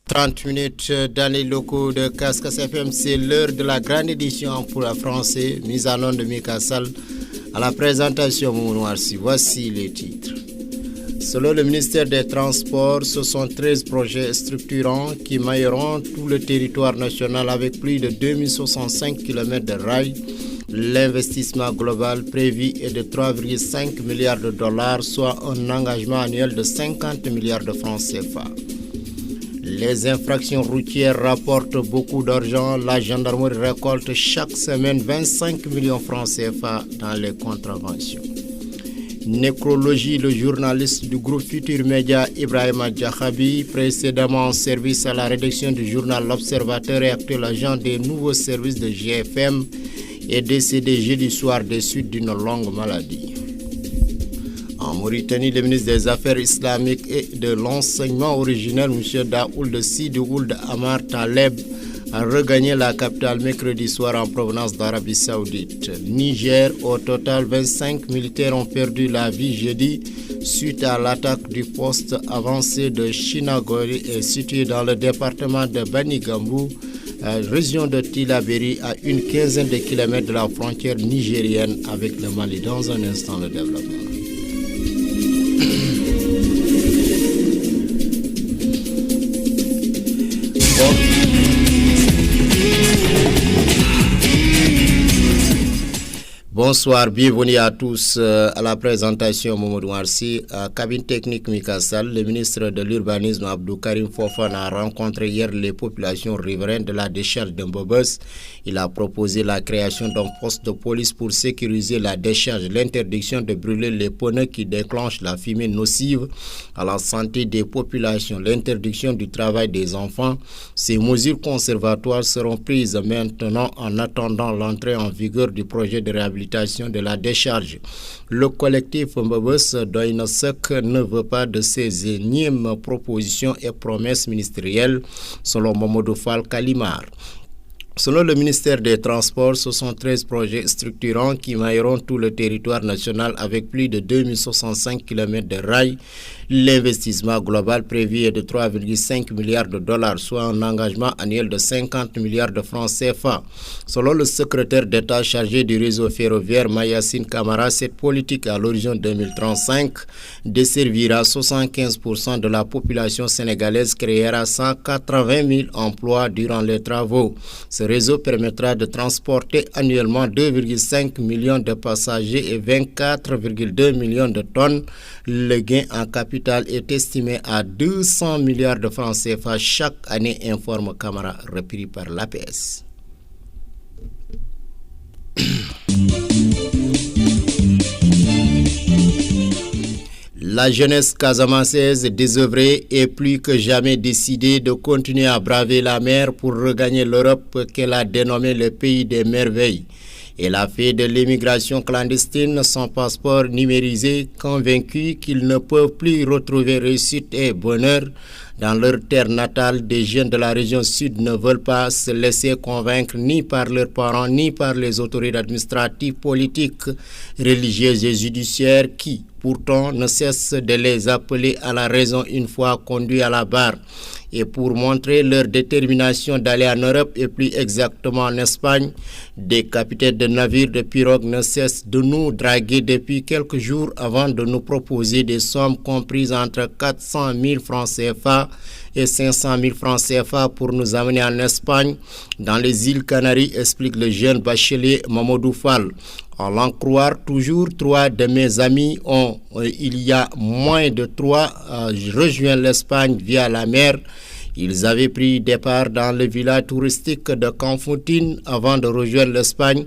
30 minutes dans les locaux de Cascas FM, c'est l'heure de la grande édition pour la français, mise en onde de Mika Sall. À la présentation, Mounouarsi, voici les titres. Selon le ministère des Transports, ce sont 13 projets structurants qui mailleront tout le territoire national avec plus de 2065 km de rails. L'investissement global prévu est de 3,5 milliards de dollars, soit un engagement annuel de 50 milliards de francs CFA. Les infractions routières rapportent beaucoup d'argent. La gendarmerie récolte chaque semaine 25 millions de francs CFA dans les contraventions. Nécrologie, le journaliste du groupe Futur Média Ibrahima Djahabi, précédemment en service à la rédaction du journal L'Observateur et actuel agent des nouveaux services de GFM, est décédé jeudi soir des suites d'une longue maladie. En Mauritanie, le ministre des Affaires islamiques et de l'enseignement originel, M. Daould Sidi Ould Amar Taleb, a regagné la capitale mercredi soir en provenance d'Arabie Saoudite. Niger, au total, 25 militaires ont perdu la vie jeudi suite à l'attaque du poste avancé de Chinagori et situé dans le département de Bani Gambou, région de Tillabéri, à une quinzaine de kilomètres de la frontière nigérienne avec le Mali. Dans un instant, le développement. Bonsoir, bienvenue à tous à la présentation Mamadou Marsi. À cabine technique Mika Sall, le ministre de l'Urbanisme Abdou Karim Fofana a rencontré hier les populations riveraines de la décharge de Mbobos. Il a proposé la création d'un poste de police pour sécuriser la décharge, l'interdiction de brûler les pneus qui déclenchent la fumée nocive à la santé des populations, l'interdiction du travail des enfants. Ces mesures conservatoires seront prises maintenant en attendant l'entrée en vigueur du projet de réhabilitation de la décharge. Le collectif Mbobos Doinasek ne veut pas de ces énièmes propositions et promesses ministérielles, selon Mamadou Fall Kalimar. Selon le ministère des Transports, ce sont 13 projets structurants qui mailleront tout le territoire national avec plus de 2065 km de rails. L'investissement global prévu est de 3,5 milliards de dollars, soit un engagement annuel de 50 milliards de francs CFA. Selon le secrétaire d'État chargé du réseau ferroviaire Mayacine Camara, cette politique à l'horizon 2035 desservira 75% de la population sénégalaise, créera 180 000 emplois durant les travaux. Ce réseau permettra de transporter annuellement 2,5 millions de passagers et 24,2 millions de tonnes. Le gain en capital est estimé à 200 milliards de francs CFA chaque année, informe Camara, repris par l'APS. La jeunesse casamançaise désœuvrée est plus que jamais décidée de continuer à braver la mer pour regagner l'Europe qu'elle a dénommée le pays des merveilles. Elle a fait de l'immigration clandestine son passeport numérisé, convaincu qu'ils ne peuvent plus retrouver réussite et bonheur dans leur terre natale. Des jeunes de la région sud ne veulent pas se laisser convaincre ni par leurs parents ni par les autorités administratives, politiques, religieuses et judiciaires qui, pourtant, ne cessent de les appeler à la raison une fois conduits à la barre. Et pour montrer leur détermination d'aller en Europe et plus exactement en Espagne, des capitaines de navires de pirogues ne cessent de nous draguer depuis quelques jours avant de nous proposer des sommes comprises entre 400 000 francs CFA et 500 000 francs CFA pour nous amener en Espagne, dans les îles Canaries, explique le jeune bachelier Mamadou Fall. À l'en croire, toujours 3 de mes amis ont, il y a moins de 3, rejoint l'Espagne via la mer. Ils avaient pris départ dans le village touristique de Canfoutine avant de rejoindre l'Espagne.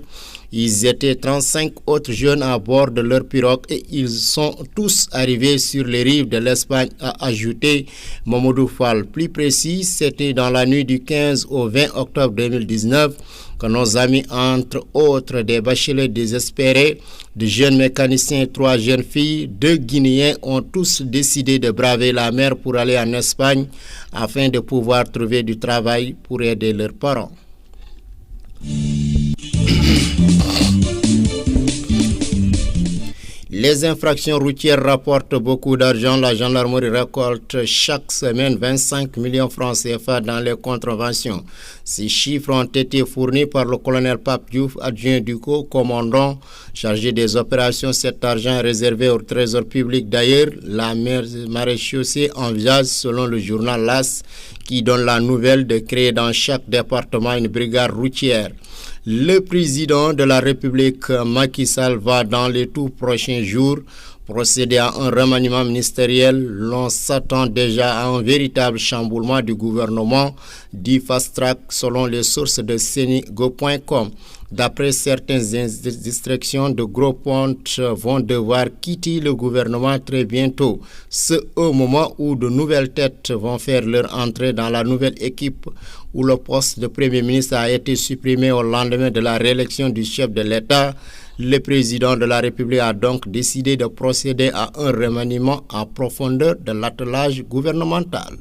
Ils étaient 35 autres jeunes à bord de leur pirogue et ils sont tous arrivés sur les rives de l'Espagne, a ajouté Mamadou Fall. Plus précis, c'était dans la nuit du 15 au 20 octobre 2019 que nos amis, entre autres des bacheliers désespérés, de jeunes mécaniciens et 3 jeunes filles, 2 Guinéens, ont tous décidé de braver la mer pour aller en Espagne afin de pouvoir trouver du travail pour aider leurs parents. Les infractions routières rapportent beaucoup d'argent. La gendarmerie récolte chaque semaine 25 millions de francs CFA dans les contraventions. Ces chiffres ont été fournis par le colonel Pape Diouf, adjoint du commandant chargé des opérations. Cet argent est réservé au trésor public. D'ailleurs, la maréchaussée envisage, selon le journal LAS, qui donne la nouvelle, de créer dans chaque département une brigade routière. Le président de la République, Macky Sall, va dans les tout prochains jours procéder à un remaniement ministériel. L'on s'attend déjà à un véritable chamboulement du gouvernement, dit Fast Track selon les sources de Senigo.com. D'après certaines distractions, de gros pontes vont devoir quitter le gouvernement très bientôt. C'est au moment où de nouvelles têtes vont faire leur entrée dans la nouvelle équipe, où le poste de Premier ministre a été supprimé au lendemain de la réélection du chef de l'État. Le président de la République a donc décidé de procéder à un remaniement en profondeur de l'attelage gouvernemental.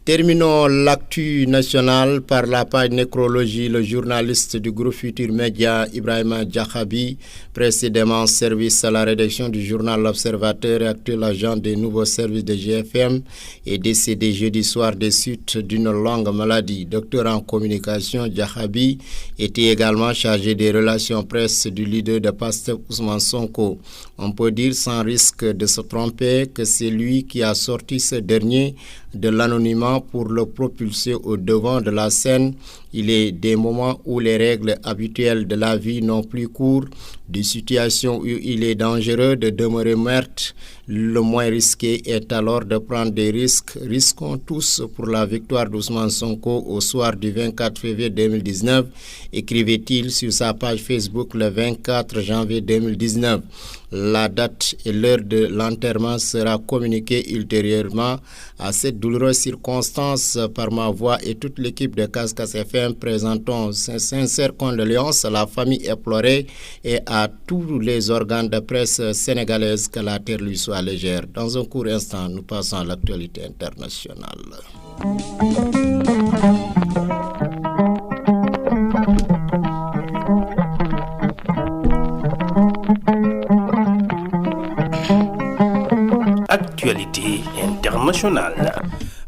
Terminons l'actu nationale par la page nécrologie. Le journaliste du groupe Futur Média, Ibrahima Djakhabi, précédemment service à la rédaction du journal L'Observateur et actuel agent des nouveaux services de GFM, est décédé jeudi soir des suites d'une longue maladie. Docteur en communication, Djakhabi était également chargé des relations presse du leader de Pastef, Ousmane Sonko. On peut dire sans risque de se tromper que c'est lui qui a sorti ce dernier de l'anonymat pour le propulser au devant de la scène. Il est des moments où les règles habituelles de la vie n'ont plus cours, des situations où il est dangereux de demeurer muerte. Le moins risqué est alors de prendre des risques. Risquons tous pour la victoire d'Ousmane Sonko au soir du 24 février 2019, écrivait-il sur sa page Facebook le 24 janvier 2019. La date et l'heure de l'enterrement sera communiquée ultérieurement. À cette douloureuse circonstance, par ma voix et toute l'équipe de Cascas FM, présentons sincères condoléances à la famille éplorée et à tous les organes de presse sénégalaises, que la terre lui soit légère. Dans un court instant, nous passons à l'actualité internationale. Actualité internationale.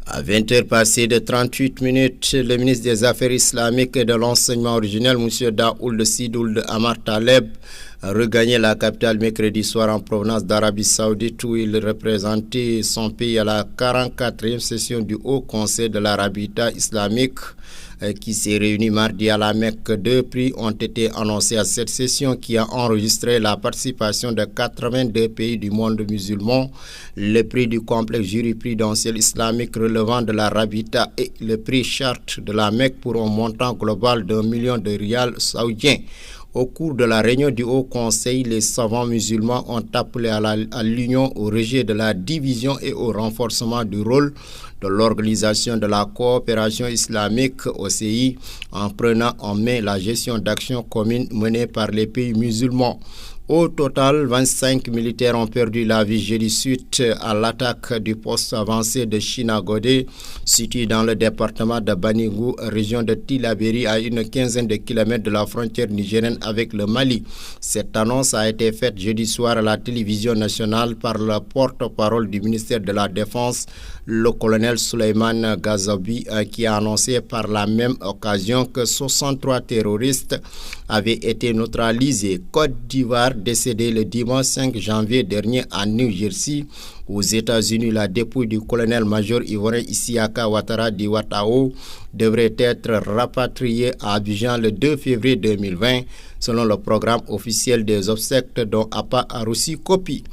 À 20h passées de 38 minutes, le ministre des Affaires islamiques et de l'enseignement originel, M. Daoud Sidoul Amar Taleb, a regagné la capitale mercredi soir en provenance d'Arabie Saoudite, où il représentait son pays à la 44e session du Haut Conseil de l'Arabita islamique qui s'est réuni mardi à la Mecque. 2 prix ont été annoncés à cette session qui a enregistré la participation de 82 pays du monde musulman. Le prix du complexe jurisprudentiel islamique relevant de l'Arabita et le prix Charte de la Mecque pour un montant global d'1 million de rials saoudiens. Au cours de la réunion du Haut Conseil, les savants musulmans ont appelé à l'union, au rejet de la division et au renforcement du rôle de l'Organisation de la coopération islamique OCI en prenant en main la gestion d'actions communes menées par les pays musulmans. Au total, 25 militaires ont perdu la vie jeudi suite à l'attaque du poste avancé de Chinagodé, situé dans le département de Baningou, région de Tillabéri, à une quinzaine de kilomètres de la frontière nigérienne avec le Mali. Cette annonce a été faite jeudi soir à la télévision nationale par le porte-parole du ministère de la Défense, le colonel Souleymane Gazabi, qui a annoncé par la même occasion que 63 terroristes avaient été neutralisés. Côte d'Ivoire, décédé le dimanche 5 janvier dernier à New Jersey, aux États-Unis, la dépouille du colonel-major ivoirien Isiaka Ouattara Diouatao devrait être rapatriée à Abidjan le 2 février 2020, selon le programme officiel des obsèques dont APA a reçu copie.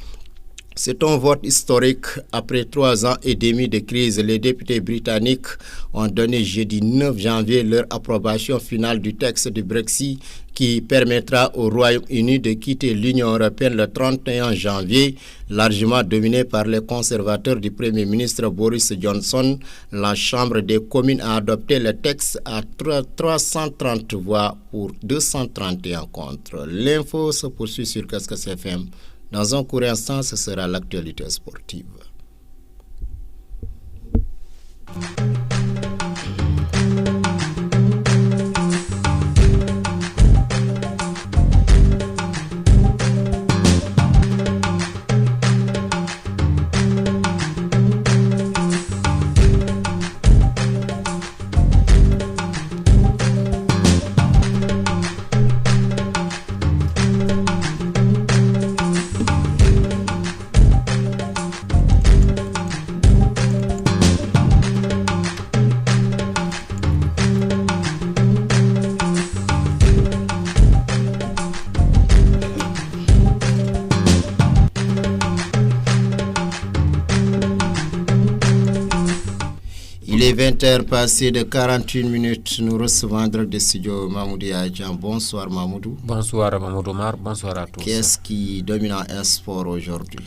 C'est un vote historique. Après 3 ans et demi de crise, les députés britanniques ont donné jeudi 9 janvier leur approbation finale du texte du Brexit qui permettra au Royaume-Uni de quitter l'Union européenne le 31 janvier, largement dominé par les conservateurs du Premier ministre Boris Johnson. La Chambre des communes a adopté le texte à 330 voix pour 231 contre. L'info se poursuit sur Cascas FM. Dans un court instant, ce sera l'actualité sportive. Il est 20h passé de 41 minutes. Nous recevons dans le studio Mahmoudou Adjan. Bonsoir Mahmoudou. Bonsoir Mahmoudou Omar, bonsoir à tous. Qu'est-ce qui domine un sport aujourd'hui?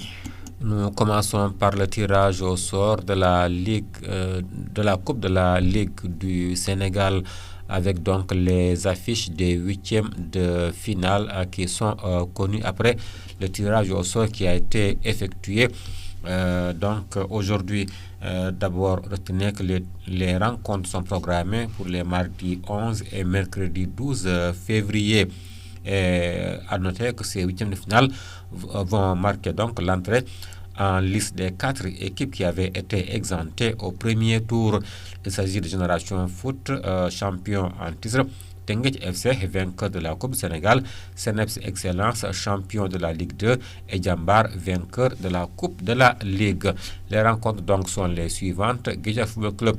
Nous commençons par le tirage au sort de la Ligue, de la Coupe de la Ligue du Sénégal, avec donc les affiches des huitièmes de finale qui sont connues après le tirage au sort qui a été effectué. Donc aujourd'hui, d'abord retenez que les rencontres sont programmées pour les mardis 11 et mercredi 12 février. Et à noter que ces huitièmes de finale vont marquer donc l'entrée en liste des 4 équipes qui avaient été exemptées au premier tour. Il s'agit de Génération Foot, champion en titre, Teungueth FC, vainqueur de la Coupe du Sénégal, CNEPS Excellence, champion de la Ligue 2, et Jambar, vainqueur de la Coupe de la Ligue. Les rencontres donc sont les suivantes: Guédiawaye Football Club,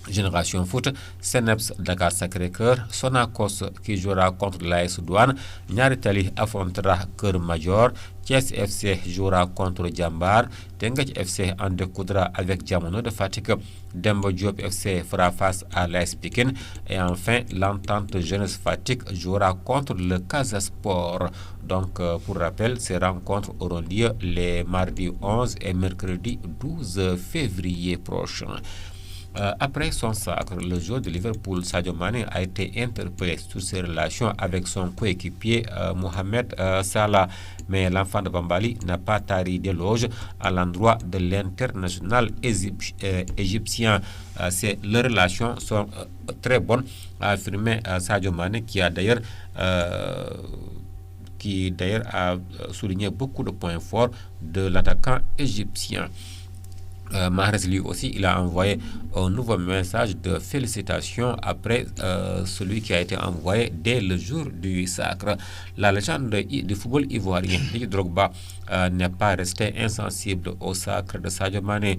Génération Foot, CNEPS Dakar Sacré-Cœur, Sonacos qui jouera contre l'AS Douane, Niary Tally affrontera Keur Madior, Thiès FC jouera contre Jambar, Teungueth FC en découdra avec Diamono de Fatick, Demba Diop FC fera face à l'AS Pikine, et enfin l'Entente Jeunesse Fatick jouera contre le Casa Sport. Donc pour rappel, ces rencontres auront lieu les mardis 11 et mercredi 12 février prochain. Après son sacre, le joueur de Liverpool, Sadio Mané, a été interpellé sur ses relations avec son coéquipier Mohamed Salah. Mais l'enfant de Bambali n'a pas tari d'éloges à l'endroit de l'international égyptien. Leurs relations sont très bonnes, a affirmé Sadio Mané, qui d'ailleurs a souligné beaucoup de points forts de l'attaquant égyptien. Mahrez lui aussi, il a envoyé un nouveau message de félicitations après celui qui a été envoyé dès le jour du sacre. La légende du football ivoirien, Didier Drogba, n'est pas resté insensible au sacre de Sadio Mané,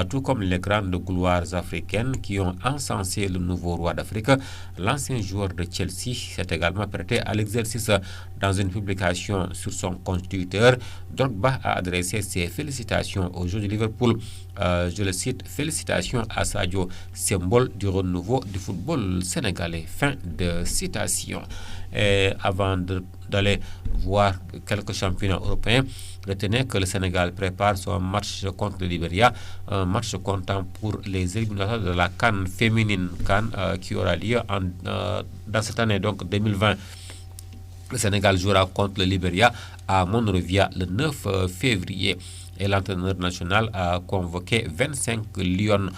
tout comme les grandes gloires africaines qui ont encensé le nouveau roi d'Afrique. L'ancien joueur de Chelsea s'est également prêté à l'exercice. Dans une publication sur son compte Twitter, Drogba a adressé ses félicitations au joueur de Liverpool. Je le cite: félicitations à Sadio, symbole du renouveau du football sénégalais. Fin de citation. Et avant d'aller voir quelques championnats européens, retenez que le Sénégal prépare son match contre le Libéria, un match comptant pour les éliminatoires de la CAN féminine, CAN qui aura lieu dans cette année, donc 2020. Le Sénégal jouera contre le Libéria à Monrovia le 9 février. Et l'entraîneur national a convoqué 25 Lions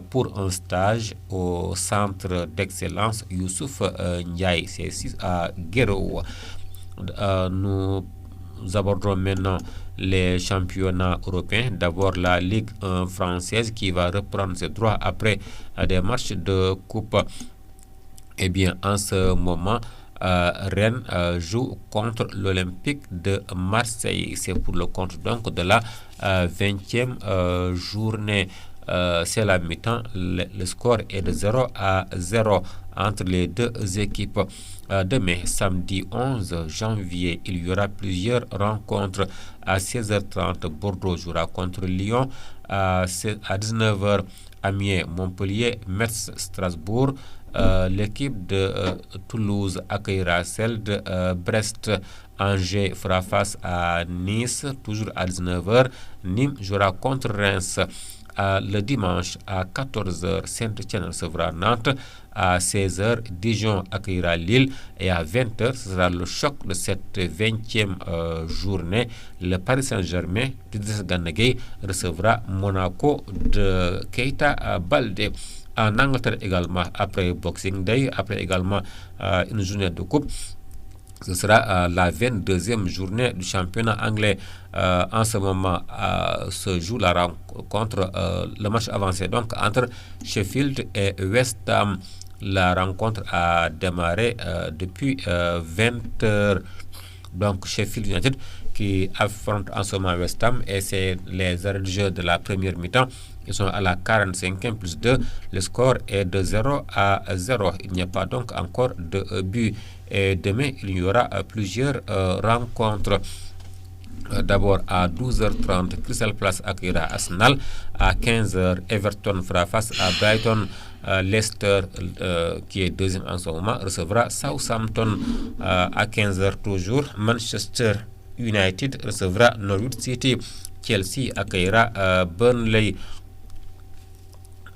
pour un stage au centre d'excellence Youssouf Ndiaye, c'est à Guéréo. Nous abordons maintenant les championnats européens. D'abord la Ligue 1 française qui va reprendre ses droits après des matchs de coupe. Eh bien, en ce moment, Rennes joue contre l'Olympique de Marseille. C'est pour le compte donc de la 20e journée. C'est la mi-temps. Le score est de 0-0 entre les deux équipes. Demain, samedi 11 janvier, il y aura plusieurs rencontres. À 16h30, Bordeaux jouera contre Lyon. À 19h, Amiens, Montpellier, Metz, Strasbourg. L'équipe de Toulouse accueillera celle de Brest. Angers fera face à Nice, toujours à 19h. Nîmes jouera contre Reims. Le dimanche à 14h, Saint-Étienne recevra Nantes. À 16h, Dijon accueillera Lille. Et à 20h, ce sera le choc de cette 20e journée. Le Paris Saint-Germain d'Idrissa Gana Gueye recevra Monaco de Keita Baldé. En Angleterre également, après Boxing Day, après également une journée de coupe, ce sera la 22e journée du championnat anglais. En ce moment se joue la rencontre, le match avancé donc entre Sheffield et West Ham. La rencontre a démarré depuis 20h. Donc Sheffield United qui affronte en ce moment West Ham, et c'est les arrêts de jeu de la première mi-temps. Ils sont à la 45e plus 2. Le score est de 0-0. Il n'y a pas donc encore de but. Et demain, il y aura plusieurs rencontres. D'abord à 12h30, Crystal Palace accueillera Arsenal. À 15h, Everton fera face à Brighton. Leicester, qui est deuxième en ce moment, recevra Southampton. À 15h toujours, Manchester United recevra Norwich City. Chelsea accueillera Burnley.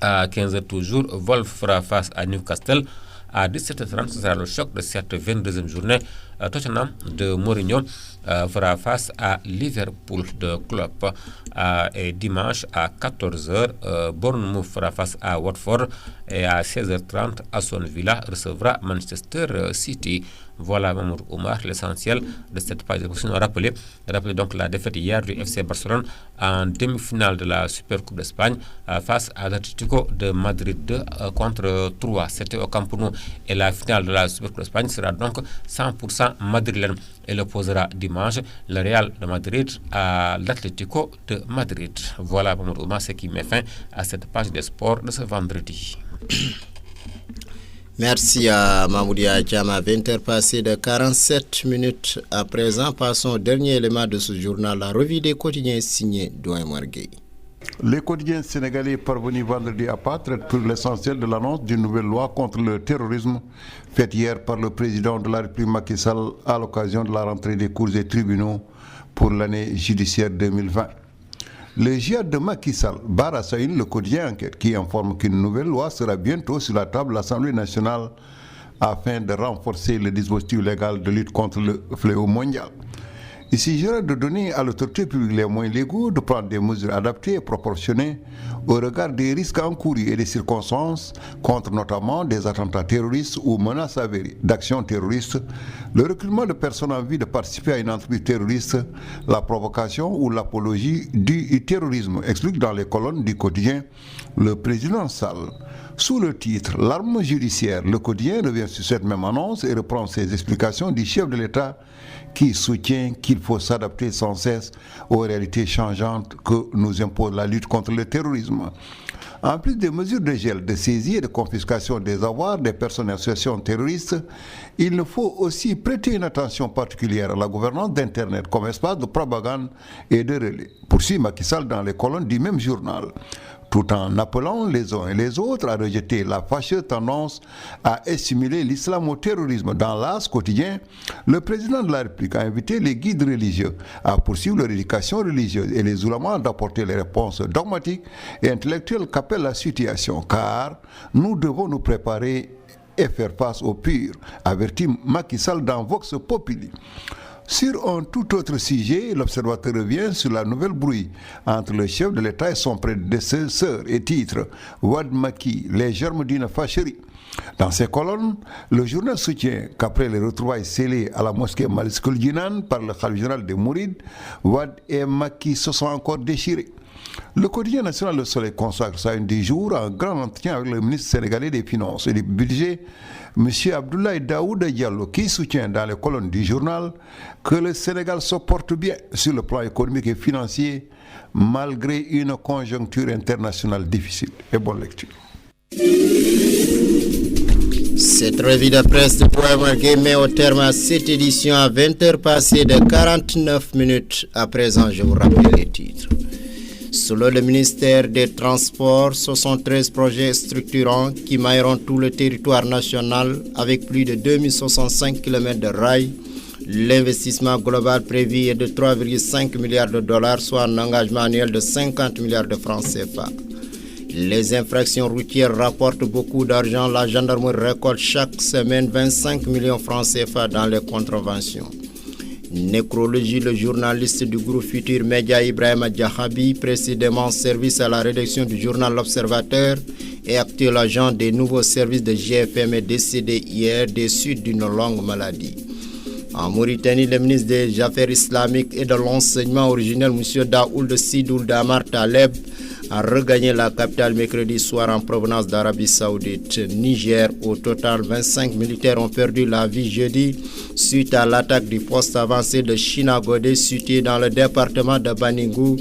À 15h toujours, Wolves fera face à Newcastle. À 17h30, ce sera le choc de cette 22e journée. Tottenham de Mourinho fera face à Liverpool de Klopp. Et dimanche à 14h, Bournemouth fera face à Watford. Et à 16h30, Aston Villa recevra Manchester City. Voilà, Mamour Oumar, l'essentiel de cette page de question. Rappelez donc la défaite hier du FC Barcelone en demi-finale de la Super Coupe d'Espagne face à l'Atlético de Madrid 2 contre 3. C'était au Camp Nou. Et la finale de la Super Coupe d'Espagne sera donc 100% madrilène. Elle opposera dimanche le Real de Madrid à l'Atlético de Madrid. Voilà, Mamour Oumar, ce qui met fin à cette page des sports de ce vendredi. Merci à Mamoudia Adjam. À 20h passées de 47 minutes à présent, passons au dernier élément de ce journal, la revue des quotidiens signée Douane Marguerite. Les quotidiens sénégalais parvenus vendredi à Pâques traitent pour l'essentiel de l'annonce d'une nouvelle loi contre le terrorisme faite hier par le président de la République Macky Sall à l'occasion de la rentrée des cours et tribunaux pour l'année judiciaire 2020. Le djihad de Macky Sall barre à sa une le quotidien Enquête qui informe qu'une nouvelle loi sera bientôt sur la table de l'Assemblée nationale afin de renforcer le dispositif légal de lutte contre le fléau mondial. Il s'agira de donner à l'autorité publique les moyens légaux de prendre des mesures adaptées et proportionnées au regard des risques encourus et des circonstances contre notamment des attentats terroristes ou menaces avérées d'actions terroristes, le recrutement de personnes en vue de participer à une entreprise terroriste, la provocation ou l'apologie du terrorisme, explique dans les colonnes du quotidien le président Sall. Sous le titre « L'arme judiciaire », le quotidien revient sur cette même annonce et reprend ses explications du chef de l'État qui soutient qu'il faut s'adapter sans cesse aux réalités changeantes que nous impose la lutte contre le terrorisme. En plus des mesures de gel, de saisie et de confiscation des avoirs des personnes et associations terroristes, il faut aussi prêter une attention particulière à la gouvernance d'Internet comme espace de propagande et de relais. Poursuit Macky Sall dans les colonnes du même journal, tout en appelant les uns et les autres à rejeter la fâcheuse tendance à assimiler l'islam au terrorisme. Dans l'As quotidien, le président de la République a invité les guides religieux à poursuivre leur éducation religieuse et les oulémas d'apporter les réponses dogmatiques et intellectuelles qu'appelle la situation, car nous devons nous préparer et faire face au pire, avertit Macky Sall dans Vox Populi. Sur un tout autre sujet, l'observateur revient sur la nouvelle brouille entre le chef de l'État et son prédécesseur et titre Wad Macky, les germes d'une fâcherie. Dans ses colonnes, le journal soutient qu'après les retrouvailles scellées à la mosquée Maliskoul Jinan par le khalife général des Mourides, Wad et Macky se sont encore déchirés. Le quotidien national Le Soleil consacre ça une des jours à un grand entretien avec le ministre sénégalais des Finances et du Budget, M. Abdoulaye Daouda Diallo, qui soutient dans les colonnes du journal que le Sénégal se porte bien sur le plan économique et financier malgré une conjoncture internationale difficile. Et bonne lecture. Cette revue de presse de Douane met au terme à cette édition à 20h passées de 49 minutes. À présent, je vous rappelle les titres. Selon le ministère des Transports, 73 projets structurants qui mailleront tout le territoire national avec plus de 2065 km de rails. L'investissement global prévu est de 3,5 milliards de dollars, soit un engagement annuel de 50 milliards de francs CFA. Les infractions routières rapportent beaucoup d'argent. La gendarmerie récolte chaque semaine 25 millions de francs CFA dans les contraventions. Nécrologie, le journaliste du groupe Futur Média Ibrahima Diakhaby, précédemment service à la rédaction du journal L'Observateur et actuel agent des nouveaux services de GFM, est décédé hier des suites d'une longue maladie. En Mauritanie, le ministre des Affaires islamiques et de l'enseignement originel, M. Daoud Sidoul Damar Taleb, a regagné la capitale mercredi soir en provenance d'Arabie Saoudite. Niger, au total, 25 militaires ont perdu la vie jeudi suite à l'attaque du poste avancé de Chinagodé situé dans le département de Baningou,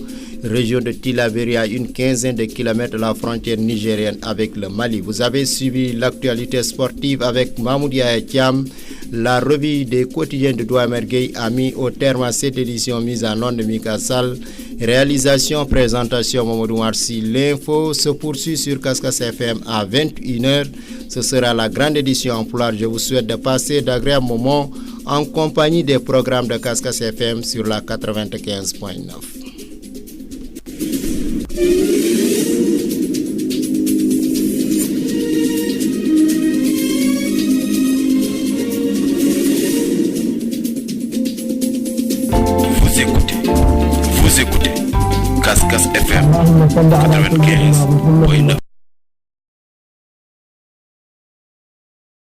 région de Tillabéri, à une quinzaine de kilomètres de la frontière nigérienne avec le Mali. Vous avez suivi l'actualité sportive avec Mahmoud Thiam. La revue des quotidiens de Douamer Gueye a mis au terme à cette édition mise en onde de Mika Sall. Réalisation, présentation Mamadou Marcy. L'info se poursuit sur Kaskas FM à 21h. Ce sera la grande édition en pulaar. Je vous souhaite de passer d'agréables moments en compagnie des programmes de Kaskas FM sur la 95.9. Vous écoutez Kaskas FM 95.9.